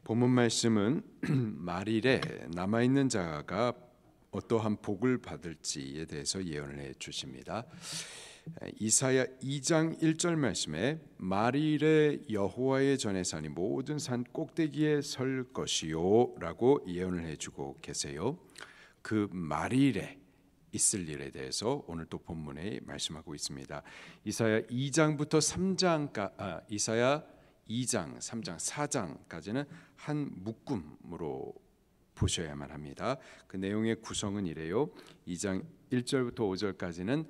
본문 말씀은 말일에 남아있는 자가 어떠한 복을 받을지에 대해서 예언을 해 주십니다. 이사야 2장 1절 말씀에 말일에 여호와의 전에 사니 모든 산 꼭대기에 설 것이요 라고 예언을 해주고 계세요. 그 말일에 있을 일에 대해서 오늘 또 본문에 말씀하고 있습니다. 이사야 2장부터 3장 이사야 2장, 3장, 4장까지는 한 묶음으로 보셔야만 합니다. 그 내용의 구성은 이래요. 2장 1절부터 5절까지는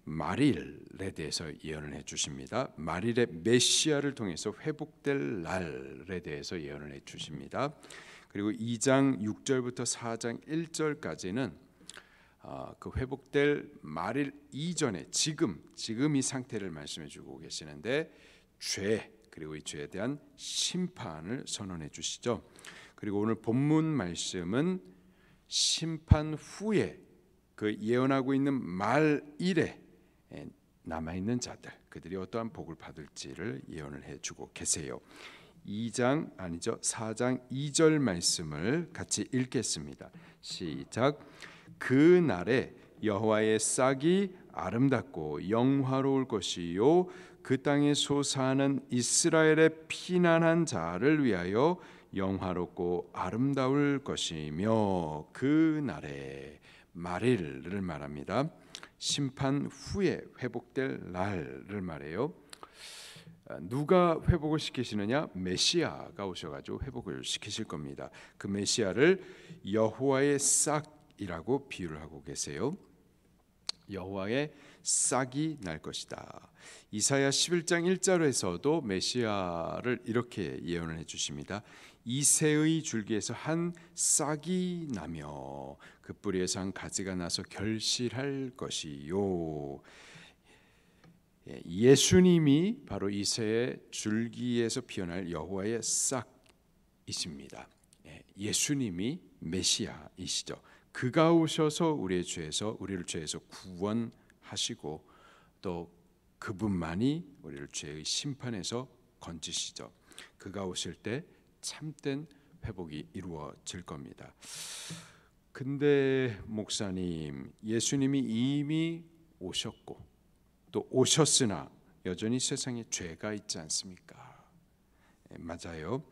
말일에 대해서 예언을 해주십니다. 말일의 메시아를 통해서 회복될 날에 대해서 예언을 해주십니다. 그리고 2장 6절부터 4장 1절까지는 그 회복될 말일 이전에 지금 이 상태를 말씀해주고 계시는데 죄 그리고 이 죄에 대한 심판을 선언해 주시죠. 그리고 오늘 본문 말씀은 심판 후에 그 예언하고 있는 말일에 남아있는 자들 그들이 어떠한 복을 받을지를 예언을 해주고 계세요. 4장 2절 말씀을 같이 읽겠습니다. 시작. 그 날에 여호와의 싹이 아름답고 영화로울 것이요 그 땅에 소사하는 이스라엘의 피난한 자를 위하여 영화롭고 아름다울 것이며 그 날에 말일을 말합니다. 심판 후에 회복될 날을 말해요. 누가 회복을 시키시느냐? 메시아가 오셔가지고 회복을 시키실 겁니다. 그 메시아를 여호와의 싹이라고 비유를 하고 계세요. 여호와의 싹이 날 것이다. 이사야 11장 1절에서도 메시아를 이렇게 예언을 해주십니다. 이새의 줄기에서 한 싹이 나며 그 뿌리에서 한 가지가 나서 결실할 것이요. 예수님이 바로 이새의 줄기에서 피어날 여호와의 싹이십니다. 예수님이 메시아이시죠. 그가 오셔서 우리를 죄에서 구원하시고 또 그분만이 우리를 죄의 심판에서 건지시죠. 그가 오실 때 참된 회복이 이루어질 겁니다. 근데 목사님, 예수님이 이미 오셨고 또 오셨으나 여전히 세상에 죄가 있지 않습니까? 맞아요.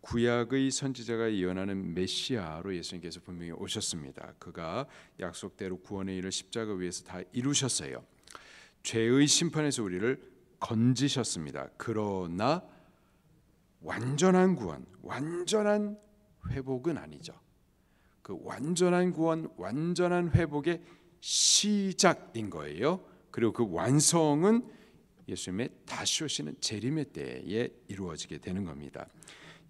구약의 선지자가 예언하는 메시아로 예수님께서 분명히 오셨습니다. 그가 약속대로 구원의 일을 십자가 위에서 다 이루셨어요. 죄의 심판에서 우리를 건지셨습니다. 그러나 완전한 구원, 완전한 회복은 아니죠. 그 완전한 구원, 완전한 회복의 시작인 거예요. 그리고 그 완성은 예수님의 다시 오시는 재림의 때에 이루어지게 되는 겁니다.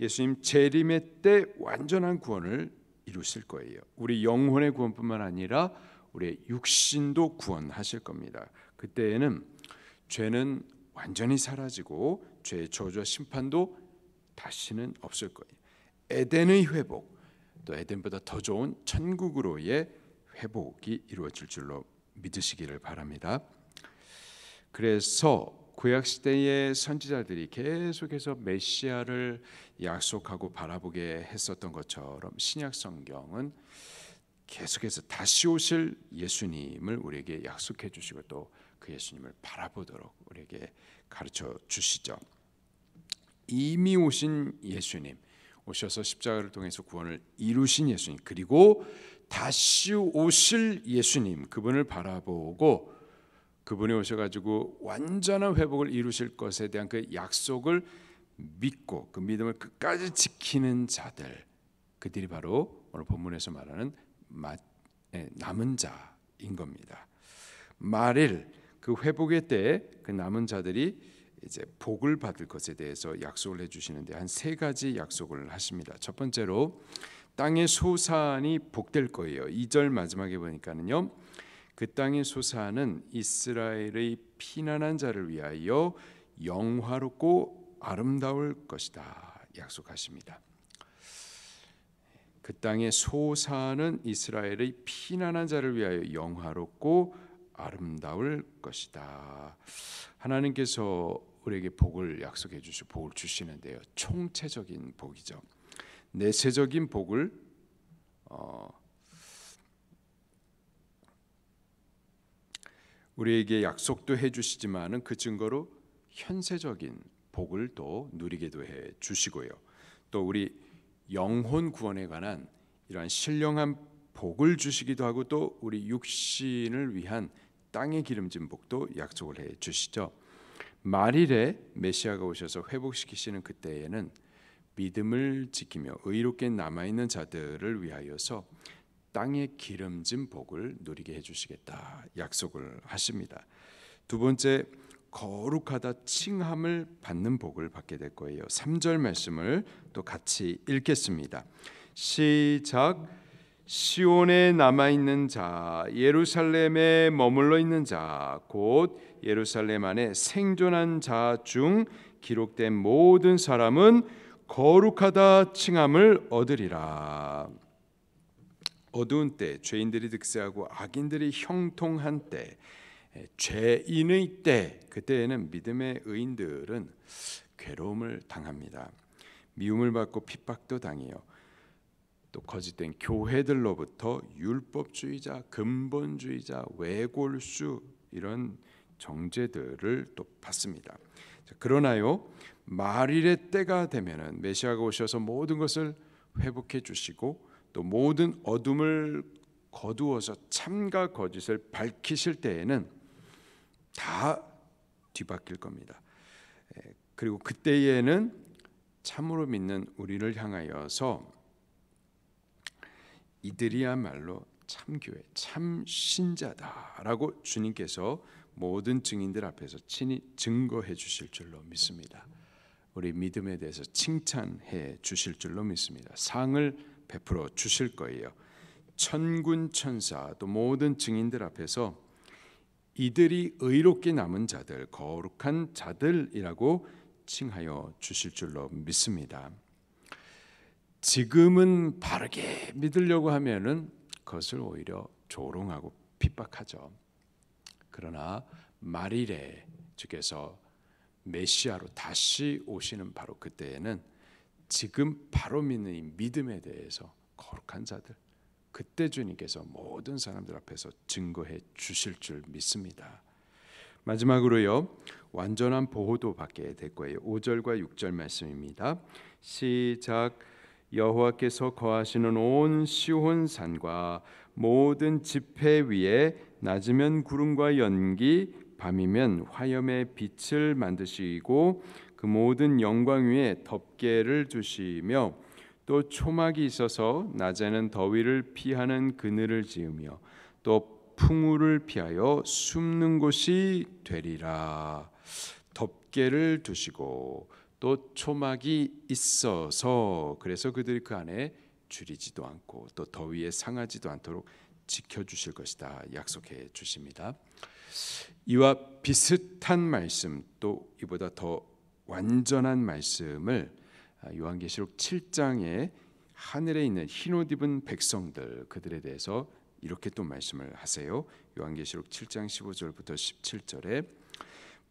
예수님 재림의 때 완전한 구원을 이루실 거예요. 우리 영혼의 구원뿐만 아니라 우리의 육신도 구원하실 겁니다. 그때에는 죄는 완전히 사라지고 죄의 저주와 심판도 다시는 없을 거예요. 에덴의 회복, 또 에덴보다 더 좋은 천국으로의 회복이 이루어질 줄로 믿으시기를 바랍니다. 그래서 구약 시대의 선지자들이 계속해서 메시아를 약속하고 바라보게 했었던 것처럼 신약 성경은 계속해서 다시 오실 예수님을 우리에게 약속해 주시고 또 그 예수님을 바라보도록 우리에게 가르쳐 주시죠. 이미 오신 예수님, 오셔서 십자가를 통해서 구원을 이루신 예수님, 그리고 다시 오실 예수님, 그분을 바라보고 그분이 오셔가지고 완전한 회복을 이루실 것에 대한 그 약속을 믿고 그 믿음을 끝까지 지키는 자들, 그들이 바로 오늘 본문에서 말하는 남은 자인 겁니다. 말일 그 회복의 때 그 남은 자들이 이제 복을 받을 것에 대해서 약속을 해주시는데 한 세 가지 약속을 하십니다. 첫 번째로 땅의 소산이 복될 거예요. 2절 마지막에 보니까는요. 그 땅의 소산은 이스라엘의 피난한 자를 위하여 영화롭고 아름다울 것이다 약속하십니다. 그 땅의 소산은 이스라엘의 피난한 자를 위하여 영화롭고 아름다울 것이다. 하나님께서 우리에게 복을 약속해 주시고 복을 주시는데요. 총체적인 복이죠. 내세적인 복을 우리에게 약속도 해주시지만은 그 증거로 현세적인 복을 또 누리게도 해 주시고요. 또 우리 영혼 구원에 관한 이러한 신령한 복을 주시기도 하고 또 우리 육신을 위한 땅의 기름진 복도 약속을 해 주시죠. 말일에 메시아가 오셔서 회복시키시는 그때에는 믿음을 지키며 의롭게 남아있는 자들을 위하여서 땅의 기름진 복을 누리게 해주시겠다 약속을 하십니다. 두 번째, 거룩하다 칭함을 받는 복을 받게 될 거예요. 3절 말씀을 또 같이 읽겠습니다. 시작. 시온에 남아있는 자, 예루살렘에 머물러 있는 자, 곧 예루살렘 안에 생존한 자 중 기록된 모든 사람은 거룩하다 칭함을 얻으리라. 어두운 때, 죄인들이 득세하고 악인들이 형통한 때, 죄인의 때, 그때에는 믿음의 의인들은 괴로움을 당합니다. 미움을 받고 핍박도 당해요. 또 거짓된 교회들로부터 율법주의자, 근본주의자, 외골수 이런 정죄들을 또 받습니다. 그러나요, 말일의 때가 되면은 메시아가 오셔서 모든 것을 회복해 주시고 또 모든 어둠을 거두어서 참과 거짓을 밝히실 때에는 다 뒤바뀔 겁니다. 그리고 그때에는 참으로 믿는 우리를 향하여서 이들이야말로 참교회, 참 신자다라고 주님께서 모든 증인들 앞에서 친히 증거해 주실 줄로 믿습니다. 우리 믿음에 대해서 칭찬해 주실 줄로 믿습니다. 상을 베풀어 주실 거예요. 천군 천사 또 모든 증인들 앞에서 이들이 의롭게 남은 자들, 거룩한 자들이라고 칭하여 주실 줄로 믿습니다. 지금은 바르게 믿으려고 하면은 그것을 오히려 조롱하고 핍박하죠. 그러나 말일에 주께서 메시아로 다시 오시는 바로 그때에는 지금 바로 믿는 이 믿음에 대해서 거룩한 자들, 그때 주님께서 모든 사람들 앞에서 증거해 주실 줄 믿습니다. 마지막으로요, 완전한 보호도 받게 될 거예요. 5절과 6절 말씀입니다. 시작. 여호와께서 거하시는 온 시온 산과 모든 지폐 위에 낮이면 구름과 연기, 밤이면 화염의 빛을 만드시고 그 모든 영광 위에 덮개를 두시며 또 초막이 있어서 낮에는 더위를 피하는 그늘을 지으며 또 풍우를 피하여 숨는 곳이 되리라. 덮개를 두시고 또 초막이 있어서 그래서 그들이 그 안에 줄이지도 않고 또 더위에 상하지도 않도록 지켜주실 것이다 약속해 주십니다. 이와 비슷한 말씀, 또 이보다 더 완전한 말씀을 요한계시록 7장에 하늘에 있는 흰옷 입은 백성들, 그들에 대해서 이렇게 또 말씀을 하세요. 요한계시록 7장 15절부터 17절에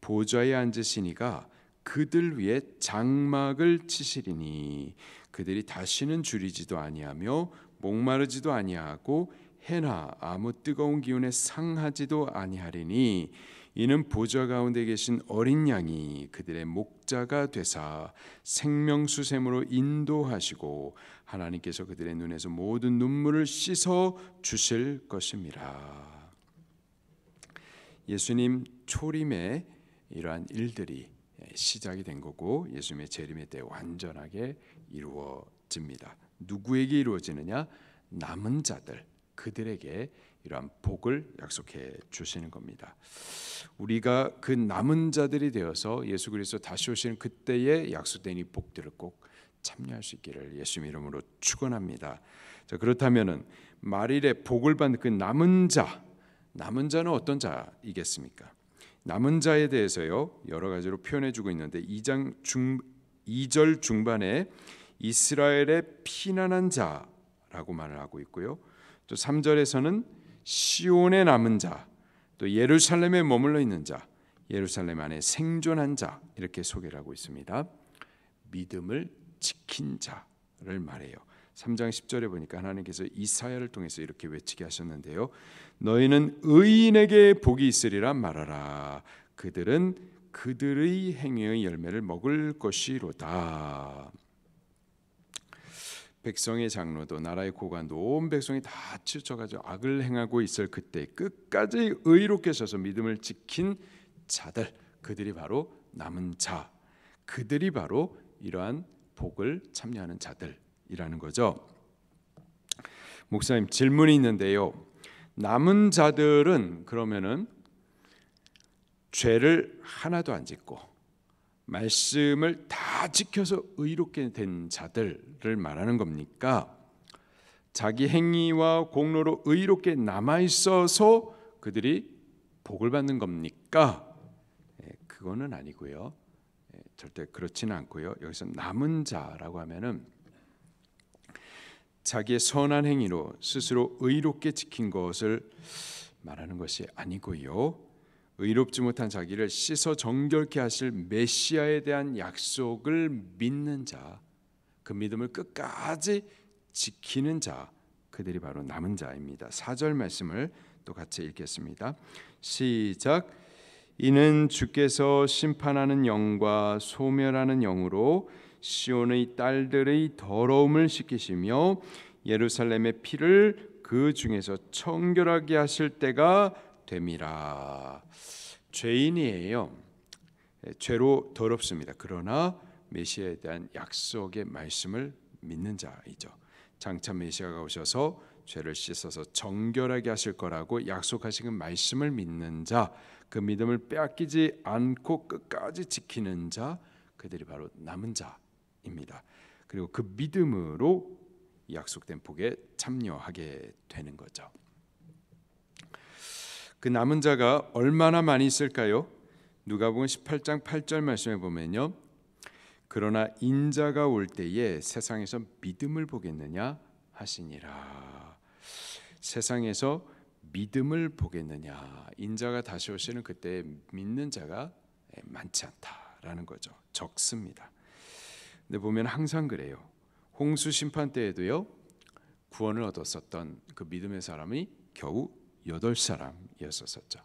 보좌에 앉으시니가 그들 위에 장막을 치시리니 그들이 다시는 줄이지도 아니하며 목마르지도 아니하고 해나 아무 뜨거운 기운에 상하지도 아니하리니 이는 보좌 가운데 계신 어린 양이 그들의 목자가 되사 생명수샘으로 인도하시고 하나님께서 그들의 눈에서 모든 눈물을 씻어 주실 것입니다. 예수님 초림의 이러한 일들이 시작이 된 거고 예수님의 재림의 때 완전하게 이루어집니다. 누구에게 이루어지느냐? 남은 자들, 그들에게 이러한 복을 약속해 주시는 겁니다. 우리가 그 남은 자들이 되어서 예수 그리스도 다시 오시는 그때에 약속된 이 복들을 꼭 참여할 수 있기를 예수님 이름으로 축원합니다. 자, 그렇다면은 말일에 복을 받는 그 남은 자는 어떤 자이겠습니까? 남은 자에 대해서요 여러 가지로 표현해 주고 있는데 2절 중반에 이스라엘의 피난한 자라고 말을 하고 있고요. 또 3절에서는 시온에 남은 자, 또 예루살렘에 머물러 있는 자, 예루살렘 안에 생존한 자 이렇게 소개를 하고 있습니다. 믿음을 지킨 자, 자를 말해요. 3장 10절에 보니까 하나님께서 이사야를 통해서 이렇게 외치게 하셨는데요. 너희는 의인에게 복이 있으리라 말하라. 그들은 그들의 행위의 열매를 먹을 것이로다. 백성의 장로도 나라의 고관도 온 백성이 다 치우쳐가지고 악을 행하고 있을 그때 끝까지 의롭게 서서 믿음을 지킨 자들, 그들이 바로 남은 자, 그들이 바로 이러한 복을 참여하는 자들이라는 거죠. 목사님, 질문이 있는데요. 남은 자들은 그러면은 죄를 하나도 안 짓고 말씀을 다 지켜서 의롭게 된 자들을 말하는 겁니까? 자기 행위와 공로로 의롭게 남아 있어서 그들이 복을 받는 겁니까? 그거는 아니고요. 절대 그렇지는 않고요. 여기서 남은 자라고 하면은 자기의 선한 행위로 스스로 의롭게 지킨 것을 말하는 것이 아니고요. 의롭지 못한 자기를 씻어 정결케 하실 메시아에 대한 약속을 믿는 자, 그 믿음을 끝까지 지키는 자, 그들이 바로 남은 자입니다. 4절 말씀을 또 같이 읽겠습니다. 시작. 이는 주께서 심판하는 영과 소멸하는 영으로 시온의 딸들의 더러움을 씻기시며 예루살렘의 피를 그 중에서 청결하게 하실 때가 됨이라. 죄인이에요. 죄로 더럽습니다. 그러나 메시아에 대한 약속의 말씀을 믿는 자이죠. 장차 메시아가 오셔서 죄를 씻어서 정결하게 하실 거라고 약속하신 그 말씀을 믿는 자, 그 믿음을 빼앗기지 않고 끝까지 지키는 자, 그들이 바로 남은 자입니다. 그리고 그 믿음으로 약속된 복에 참여하게 되는 거죠. 그 남은 자가 얼마나 많이 있을까요? 누가복음 18장 8절 말씀에 보면요. 그러나 인자가 올 때에 세상에서 믿음을 보겠느냐 하시니라. 세상에서 믿음을 보겠느냐. 인자가 다시 오시는 그때 믿는 자가 많지 않다라는 거죠. 적습니다. 근데 보면 항상 그래요. 홍수 심판 때에도요. 구원을 얻었었던 그 믿음의 사람이 겨우 8사람이었었죠.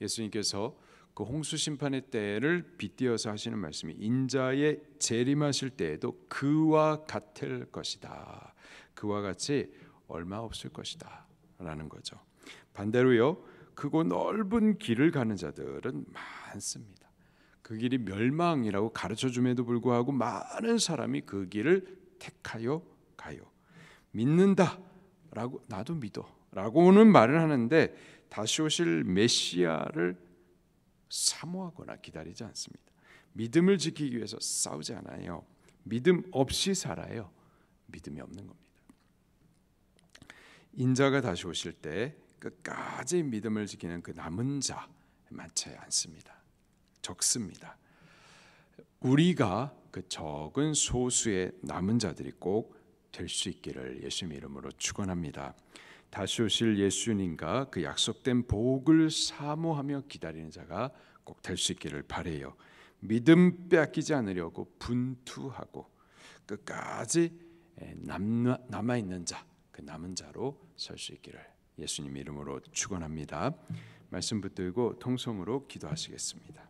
예수님께서 그 홍수 심판의 때를 빗대어서 하시는 말씀이 인자의 재림하실 때에도 그와 같을 것이다. 그와 같이 얼마 없을 것이다 라는 거죠. 반대로요. 크고 넓은 길을 가는 자들은 많습니다. 그 길이 멸망이라고 가르쳐줌에도 불구하고 많은 사람이 그 길을 택하여 가요. 믿는다라고 나도 믿어 라고는 말을 하는데 다시 오실 메시아를 사모하거나 기다리지 않습니다. 믿음을 지키기 위해서 싸우지 않아요. 믿음 없이 살아요. 믿음이 없는 겁니다. 인자가 다시 오실 때 끝까지 믿음을 지키는 그 남은 자 많지 않습니다. 적습니다. 우리가 그 적은 소수의 남은 자들이 꼭 될 수 있기를 예수님 이름으로 축원합니다. 다시 오실 예수님과 그 약속된 복을 사모하며 기다리는 자가 꼭 될 수 있기를 바라요. 믿음 빼앗기지 않으려고 분투하고 끝까지 남아있는 자, 그 남은 자로 설 수 있기를 예수님 이름으로 축원합니다. 말씀 붙들고 통성으로 기도하시겠습니다.